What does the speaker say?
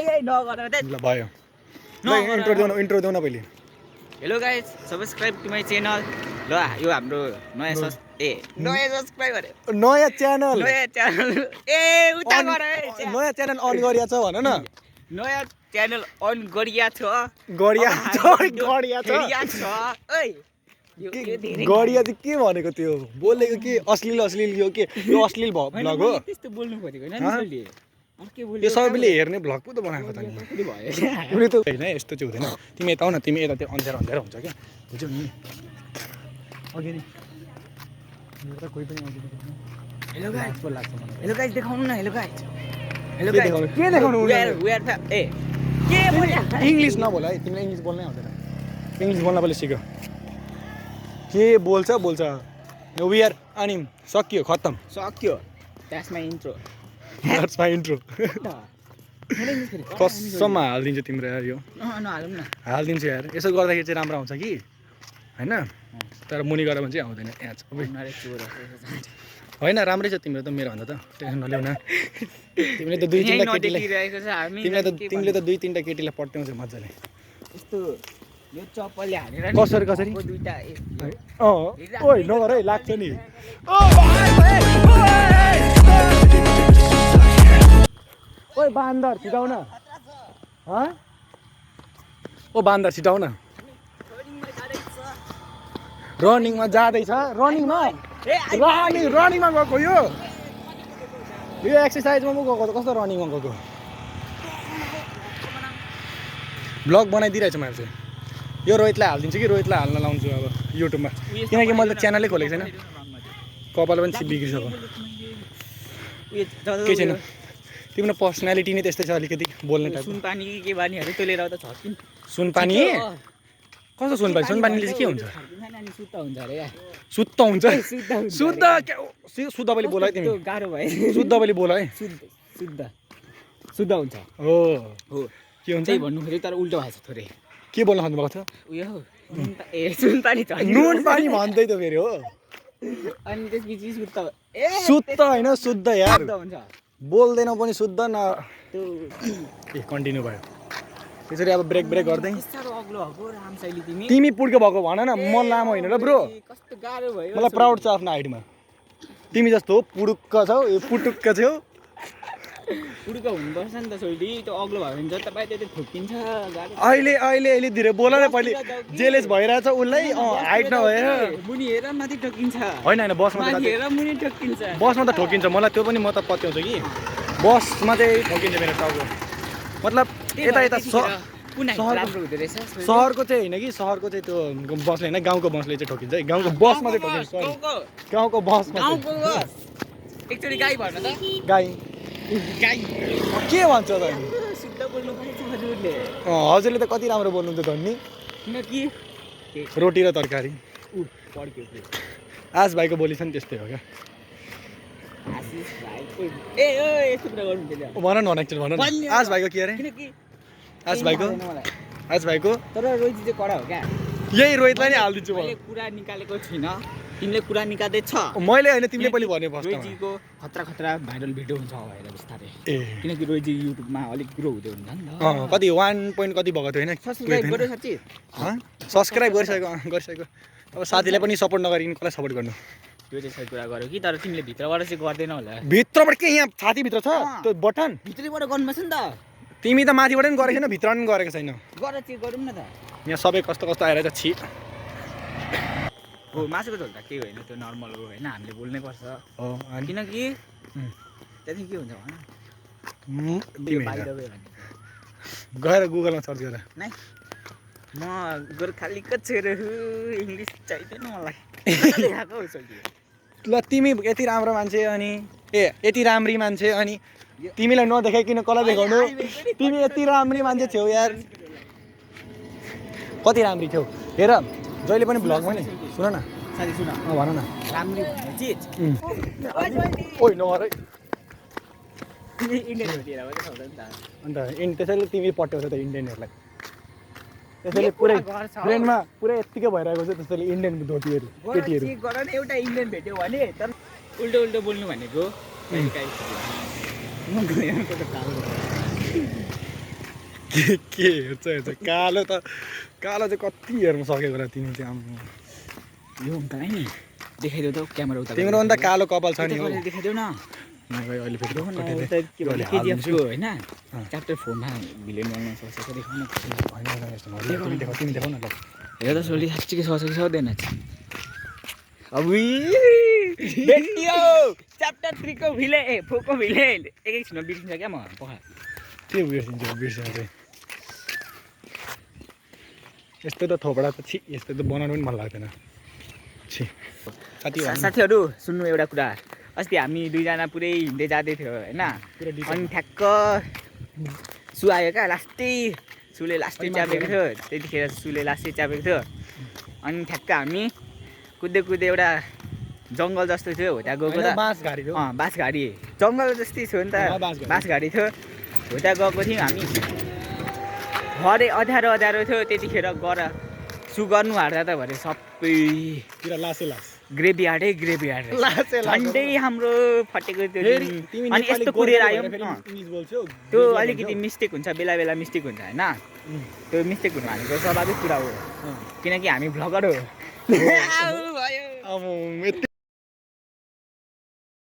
ल भयो इन्ट्रो देऊ न पहिले hello guys subscribe to my channel ल यो हाम्रो नयाँ सब्सक्राइबर नयाँ च्यानल उता गर नयाँ च्यानल अन गरिया छ भन न नयाँ च्यानल अन गरिया छ गरिया छ ओइ गरिया चाहिँ के भनेको त्यो बोलेको के अश्लील यो के यो अश्लील भ्लग हो त्यस्तो बोल्नु खोजेको हैन यो सबैले हेर्ने भ्लग पो त बनाएको त नि कुनै त होइन यस्तो चाहिँ हुँदैन तिमी यता आउ न तिमी यता त्यो अन्धेर हुन्छ क्या बुझ्यौ नि अघि नि त कोही पनि हेलो गाइज लाग्छ मलाई हेलो गाइज देखाउनु न हेलो गाइज के देखाउनु इङ्ग्लिस नबोल है तिमीलाई इङ्ग्लिस बोल्नै आउँदैन इङ्ग्लिस बोल्न पहिले सिक के बोल्छ वी आर अनि सकियो खत्तम द्याट्स माई इन्ट्रो कसम हालिदिन्छु तिम्रो यार यो हालिदिन्छु यार यसो गर्दाखेरि चाहिँ राम्रो आउँछ कि होइन तर मुनि गएर भने चाहिँ आउँदैन होइन राम्रै छ तिम्रो त मेरो भन्दा त टेन्सन नल्याउ न तिमीले त दुई तिनवटा केटीलाई पट्याउँछ मजाले कसरी ओइ नगर है लाग्छ नि ओइ बान्दर छिटाउ न ओ बान्दर छिटाउ न रनिङमा जाँदैछ रनिङमा गएको यो एक्सर्साइजमा पो गएको त कस्तो रनिङमा गएको ब्लग बनाइदिइरहेको छु मैले चाहिँ यो रोहितलाई हालिदिन्छु कि रोहितलाई हाल्न लाउँछु अब युट्युबमा किनकि मैले त च्यानलै खोलेको छैन कपाल पनि बिग्रिसक्यो केही छैन तिम्रो पर्सनालिटी नै त्यस्तै छ अलिकति बोल्ने टाइप सुनपानी के बानीहरू त्यो लिएर आउँदा छ सुनपानी कस्तो सुनपानीले चाहिँ के हुन्छ शुद्ध हुन्छ शुद्ध मैले बोल है तिमी गाह्रो भयो शुद्ध मैले बोल है शुद्ध हुन्छ हो के हुन्छ भन्नु खोजेँ तर उल्टो भएको छ थोरै के बोल्न खोज्नु भएको थियो उयो सुनपानी नुन पानी भन्दै त फेरि हो अनि त्यसपछि शुद्ध होइन शुद्ध यार हुन्छ बोल्दैन पनि शुद्ध न कन्टिन्यू भयो त्यसरी अब ब्रेक गर्दै तिमी पुड्को भएको भन न म लामो होइन र ब्रो कस्तो गाह्रो भयो मलाई प्राउड छ आफ्नो हाइटमा तिमी जस्तो हो पुडुक्क छौ यो पुटुक्क छौ पुडुक्क हुनुपर्छ नि त सोल्टी त्यो अग्लो भयो भने जता पाए त्यति ठोकिन्छ अहिले धेरै बोल न पहिले जेलेस भइरहेछ उसलाई हाइट नभएर मुनि हेर माथि ठोकिन्छ होइन बसमा त ठोकिन्छ मलाई त्यो पनि म त पत्याउँछु कि बसमा चाहिँ ठोकिन्छ मेरो टाउको मतलब यता सहरको चाहिँ होइन कि सहरको चाहिँ त्यो बसले होइन गाउँको बसले चाहिँ ठोकिन्छ है गाउँको बसमा चाहिँ ठोकिन्छ गाउँको बसमा एकचोटि गाई भन त गाई के भन्छ त हजुरले त कति राम्रो बोल्नुहुन्छ धन्नी रोटी र तरकारी आज भाइको बोली छ नि त्यस्तै हो क्या भन न एकचोटि भन न आज भाइको के अरे आज भाइको तर रोहित चाहिँ कडा हो क्या यही रोहितलाई नै हालिदिन्छु म कुरा निकालेको छैन तिमीले कुरा निकाल्दैछ मैले होइन तिमीले पनि भने रोहितजीको खतरा भाइरल भिडियो हुन्छ भएर बिस्तारै किनकि रोहितजी युट्युबमा अलिक ग्रो हुँदै हुन्छ नि त कति 1 point कति भएको थियो होइन सब्सक्राइब गरिसकेको अब साथीलाई पनि सपोर्ट नगरिकन कसलाई सपोर्ट गर्नु त्यो चाहिँ सही कुरा गर्यो कि तर तिमीले भित्रबाट चाहिँ गर्दैन होला भित्रबाट के यहाँ छातीभित्र छ त्यो बटन भित्रैबाट गर्नुपर्छ नि त तिमी त माथिबाट पनि गरेको छैन भित्र पनि गरेको छैन गर चाहिँ गरौँ न त यहाँ सबै कस्तो आएर छि हो मासुको झोल त केही होइन त्यो नर्मल हो होइन हामीले बोल्नै पर्छ हो किनकि त्यहाँदेखि के हुन्छ भन गएर गुगलमा सर्च गर नै म गोर्खालीको छोरो इङ्ग्लिस चाहिँदैन मलाई ल तिमी यति राम्रो मान्छे अनि यति राम्री मान्छे अनि तिमीलाई नदेखाइकन कसलाई देखाउनु तिमी यति राम्री मान्छे छेउ यार कति राम्री छेउ हेर जहिले पनि भ्लगमा नि सुन न साथी सुन भन न राम्री भन्ने चिज ओइ नगर इन्डियन भोटिएर मात्रै हुँदैन नि त अन्त त्यसैले तिमी पट्याउँछ त इन्डियनहरूलाई त्यसैले पुरै ब्रेनमा पुरै यत्तिकै भइरहेको छ त्यसैले इन्डियन धोतीहरू केटीहरू गर न एउटा इन्डियन भेट्यो भने तर उल्टो बोल्नु भनेको के हेर्छ कालो चाहिँ कति हेर्नु सकेको र तिमी चाहिँ आम्म यो अङ्कललाई नि देखाइदेऊ त क्यामेरा उता तिम्रो अन्त कालो कपाल छ नि हो देखाइदेऊ न भाइ अहिले फेरि के भन्छ केजिएफको होइन च्याप्टर 4 मा भिलेन बन्न सक्छ देखाउन तिमी देखाउ न ल हेर त सोली साँच्चीकै सक्छ कि सक्दैन अब भेटियो च्याप्टर 3 को भिलेन 4 को भिलेन एकैछिनमा बिर्सिन्छ क्या म पखा के बिर्सिन्छ चाहिँ यस्तो त थोपडा त छि यस्तो त बनाउनु पनि मन लाग्दैन छि साथीहरू सुन्नु एउटा कुरा अस्ति हामी दुईजना पुरै हिँड्दै जाँदै थियो होइन अनि ठ्याक्क सु आयो क्या सुले लास्टै च्यापेको थियो त्यतिखेर सुले लास्टै च्यापेको थियो अनि ठ्याक्क हामी कुद्दै एउटा जङ्गल जस्तो थियो हो त्यहाँ गएको त बाँसघारी जङ्गल जस्तै थियो नि त बाँसघारी थियो हो त्यहाँ गएको थियौँ हामी भरे अँध्यारो थियो त्यतिखेर गर सु गर्नु हार्दा त भरे सबै ग्रेभयार्डै झन्डै हाम्रो फटेको त्यो अनि यस्तो कुरेर आयो त्यो अलिकति मिस्टेक हुन्छ बेला बेला मिस्टेक हुन्छ होइन त्यो मिस्टेक हुनु भनेको स्वाभाविक कुरा हो किनकि हामी भ्लगर हो